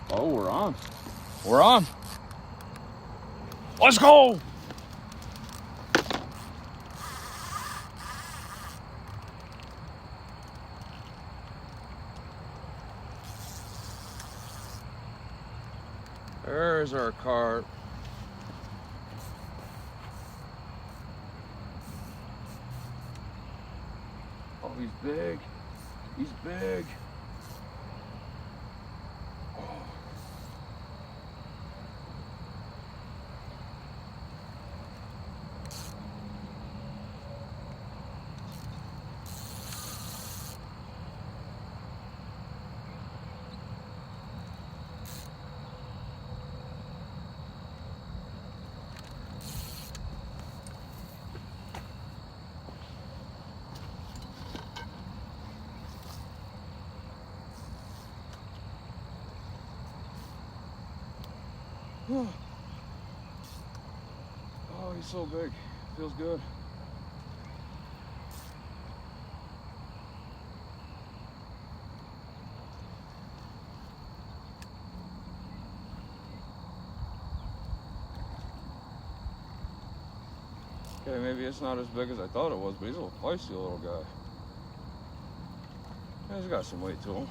Oh, we're on. We're on. Let's go. There's our carp. Oh, he's big. He's big. Oh, he's so big. Feels good. Okay, maybe it's not as big as I thought it was, but he's a little feisty little guy. Yeah, he's got some weight to him.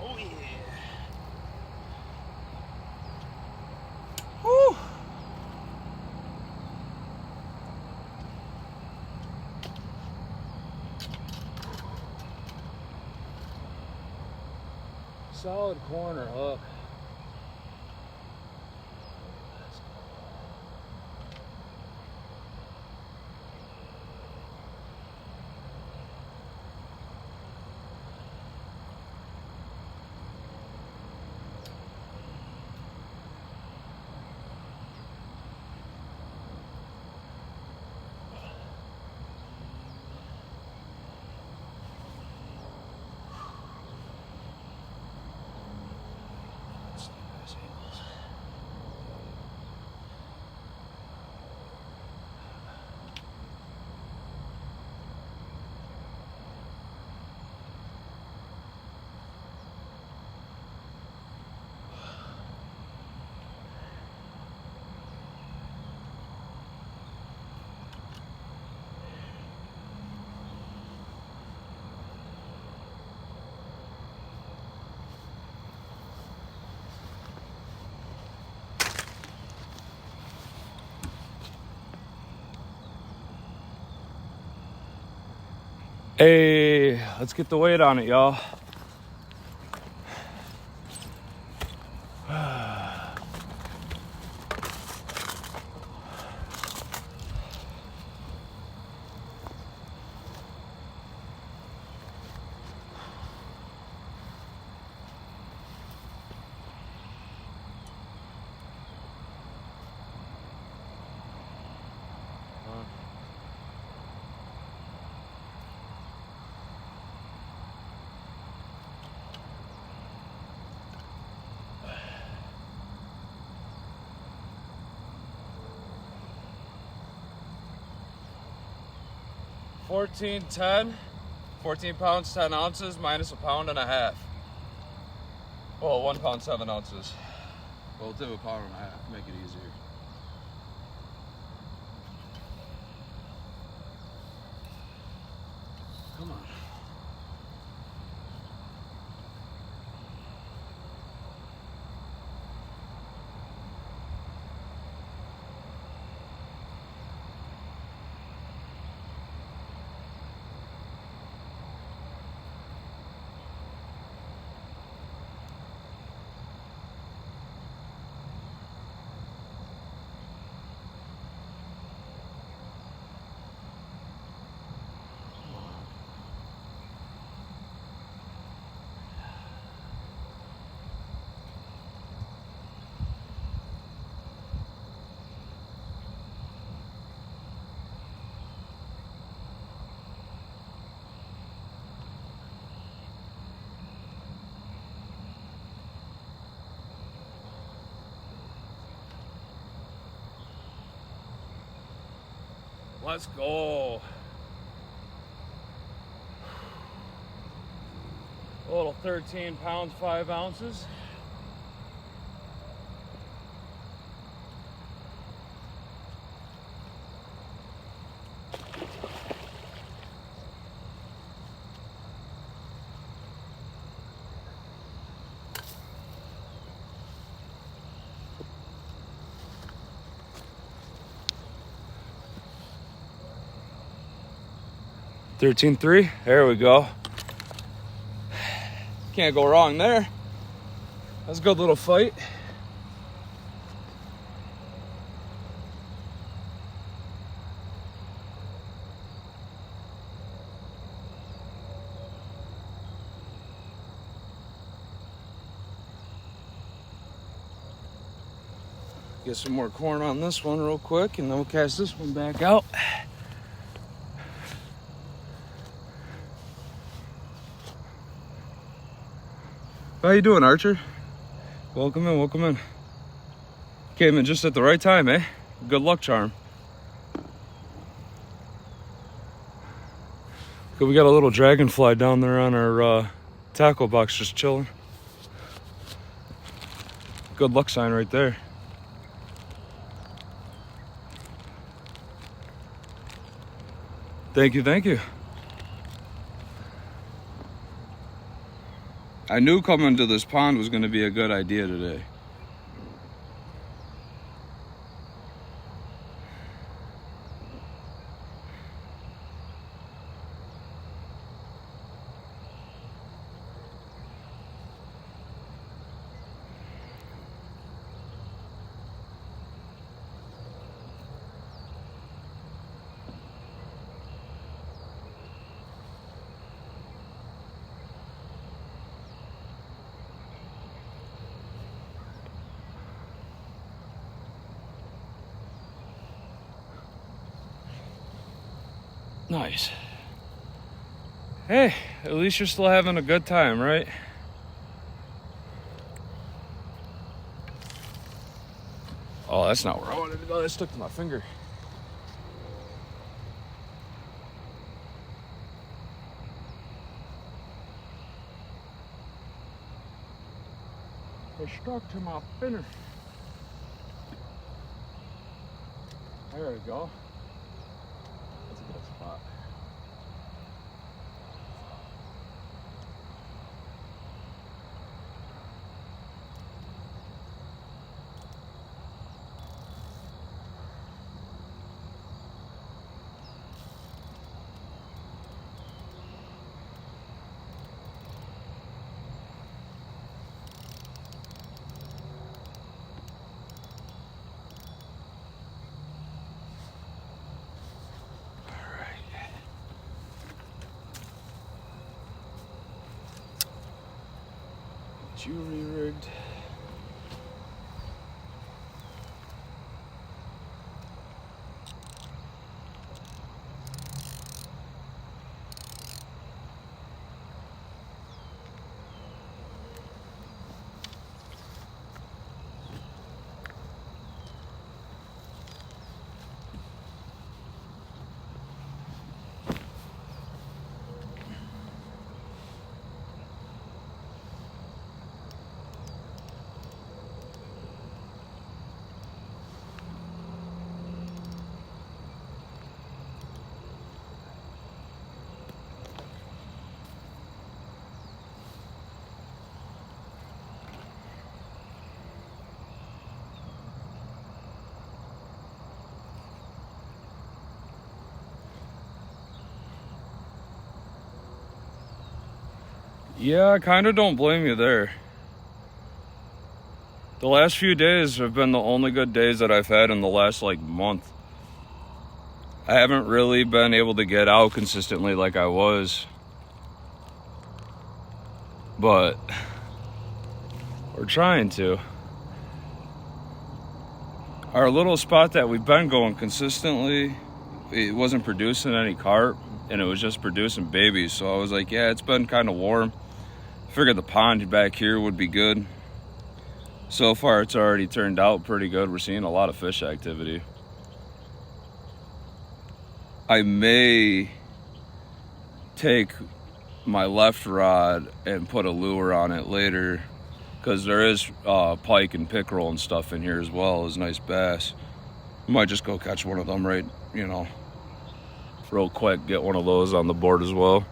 Oh yeah. Woo! Solid corner hook. Hey, let's get the weight on it, y'all. $14.10, 14 pounds, 10 ounces, minus a pound and a half. Well, 1 pound, 7 ounces. Well, tip a pound and a half, make it easier. Come on. Let's go. A little 13 pounds, 5 ounces. $13.3, there we go. Can't go wrong there. That's a good little fight. Get some more corn on this one real quick and then we'll cast this one back out. How you doing, Archer? Welcome in, welcome in. Came in just at the right time, eh? Good luck charm. Good, we got a little dragonfly down there on our tackle box just chilling. Good luck sign right there. Thank you, thank you. I knew coming to this pond was going to be a good idea today. Nice. Hey, at least you're still having a good time, right? Oh, that's not where I wanted to go. That stuck to my finger. It stuck to my finger. There we go. That's a good spot. Jewelry rigged. Yeah, I kind of don't blame you there. The last few days have been the only good days that I've had in the last like month. I haven't really been able to get out consistently like I was. But we're trying to. Our little spot that we've been going consistently, it wasn't producing any carp and it was just producing babies. So I was like, yeah, it's been kind of warm. Figured the pond back here would be good. So far, it's already turned out pretty good. We're seeing a lot of fish activity. I may take my left rod and put a lure on it later, because there is pike and pickerel and stuff in here as well as nice bass. Might just go catch one of them right, real quick, get one of those on the board as well.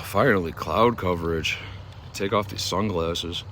Finally, cloud coverage. Take off these sunglasses.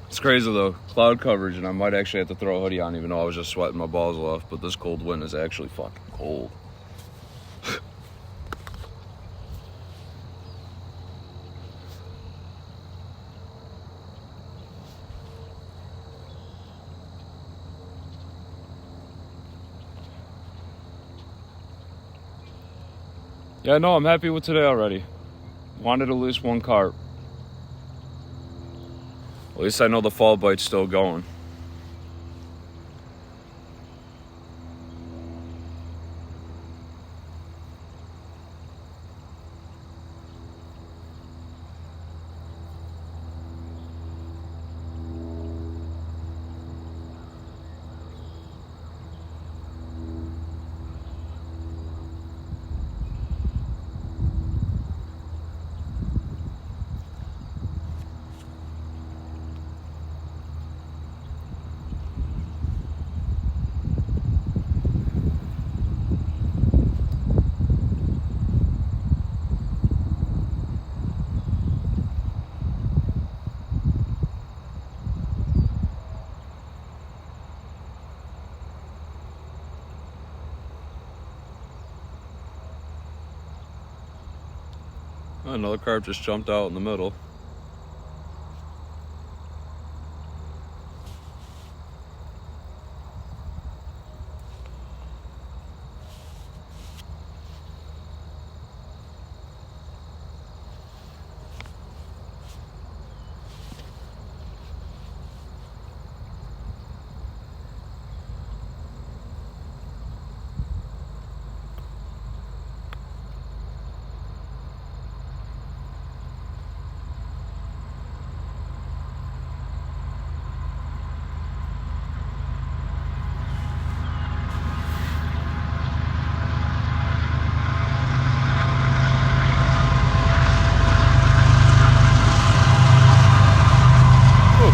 It's crazy though, cloud coverage, and I might actually have to throw a hoodie on even though I was just sweating my balls off, but this cold wind is actually fucking cold. Yeah, no, I'm happy with today already. Wanted at least one carp. At least I know the fall bite's still going. Another carp just jumped out in the middle.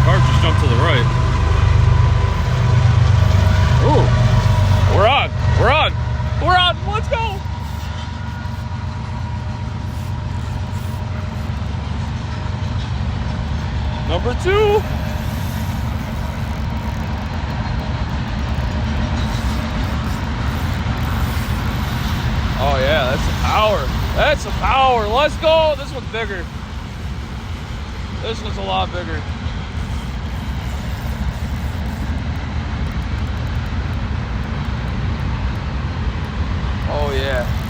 Carp just jumped to the right. Ooh, we're on, let's go. Number 2. Oh yeah, that's a power. Let's go. This one's bigger. This was a lot bigger. Oh yeah.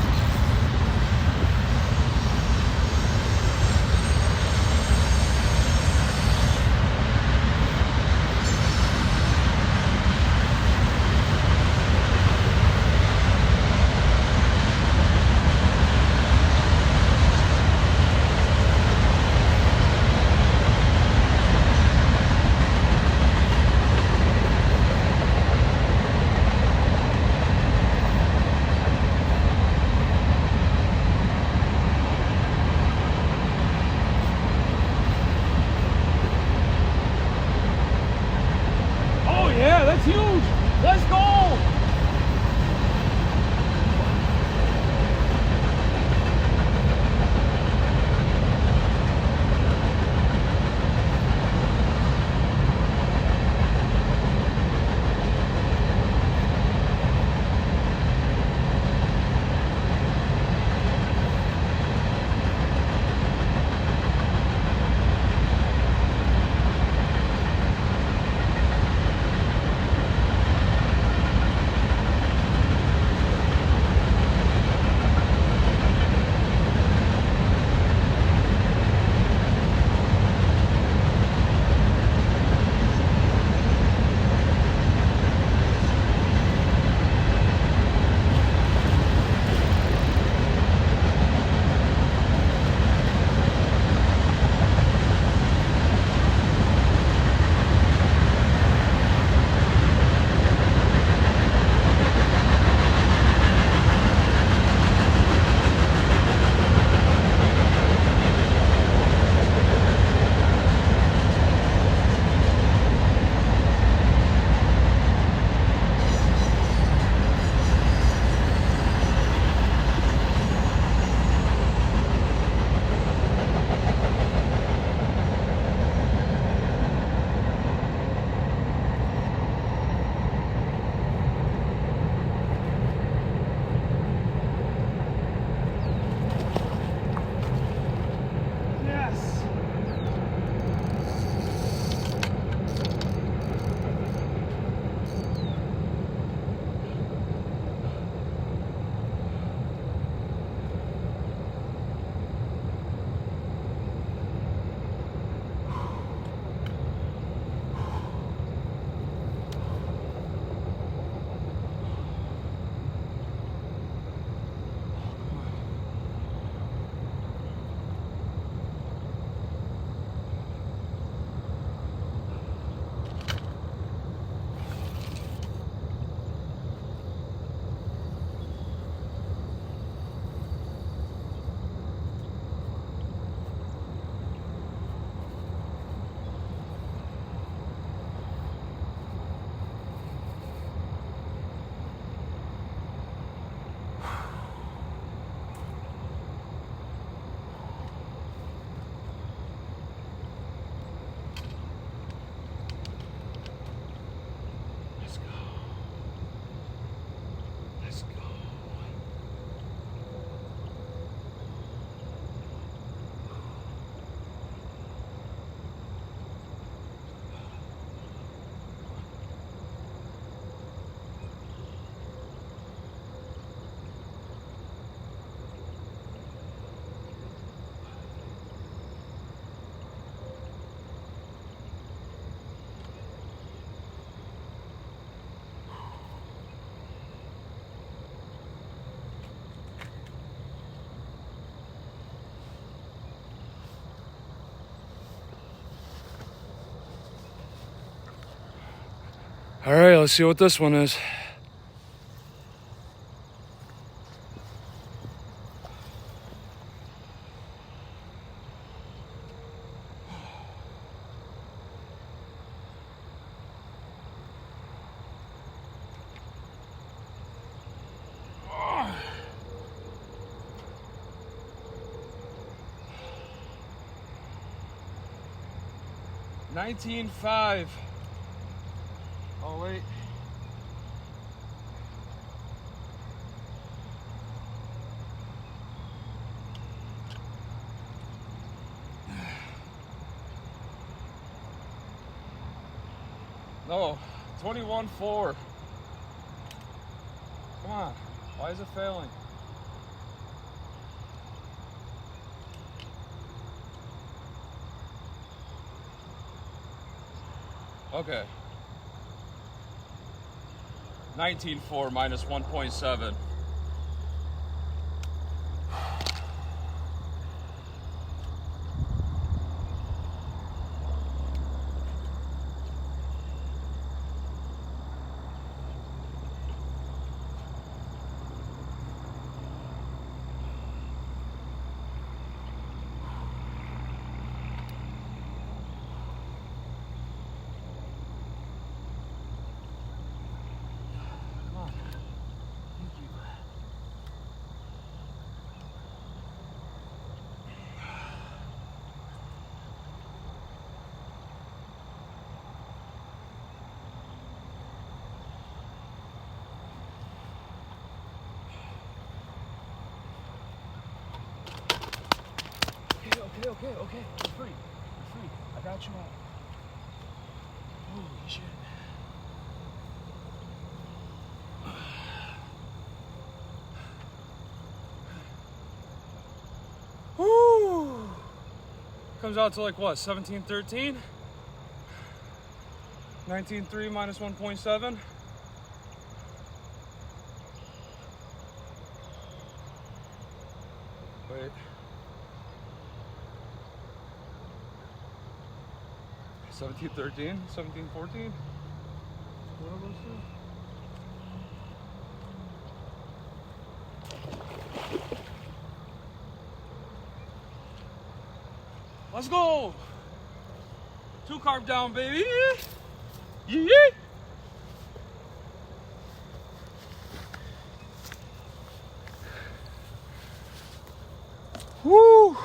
Yeah, that's huge. Let's go. All right, let's see what this one is. $19.5. Oh wait. No, 21-4. Come on. Why is it failing? Okay. 19.4 minus 1.7. Okay. You're free. I got you all. Holy shit. Woo! Comes out to like what, 17-13? 19.3 minus 1.7. Wait. 17-13? 17-14? One of those two? Let's go! 2 carb down, baby! Yeah! Woo!